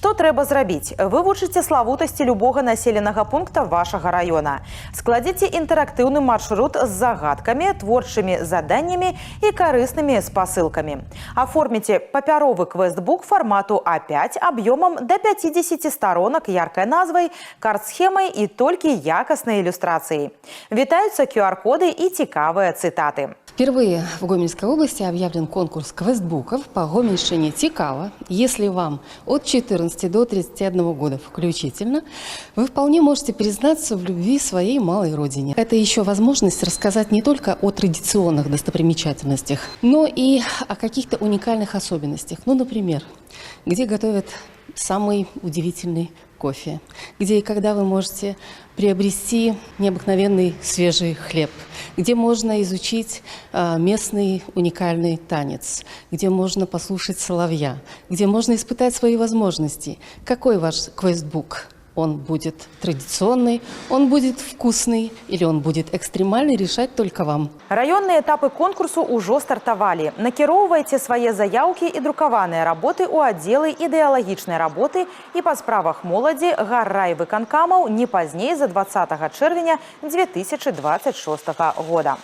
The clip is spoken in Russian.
Што трэба зрабіць? Вывучыце славутасці любога населенага пункта вашага раёна. Складзіце інтэрактыўны маршрут з загадкамі, творчымі заданнямі і карыснымі спасылкамі. Аформіце папяровы квестбук фармату А5 аб'ёмам до 50 сторонок яркай назвай, карт-схемай і толькі якаснай ілюстрацыяй. Вітаюцца QR-коды и цікавыя цитаты. Впервые в Гомельской области объявлен конкурс квестбуков по гомельщине «Цікаво». Если вам от 14 до 31 года включительно, вы вполне можете признаться в любви своей малой родине. Это еще возможность рассказать не только о традиционных достопримечательностях, но и о каких-то уникальных особенностях. Ну, например, где готовят самый удивительный кофе, где и когда вы можете приобрести необыкновенный свежий хлеб, где можно изучить местный уникальный танец, где можно послушать соловья, где можно испытать свои возможности. Какой ваш квестбук? Он будет традиционный, он будет вкусный или он будет экстремальный, решать только вам. Раённыя этапы конкурсу ўжо стартавалі. Накіроўвайце свае заяўкі і друкаваныя работы ў аддзелы ідэалагічнай работы і па справах моладзі гаррайвыканкамаў не пазней за 20 чэрвеня 2026 года.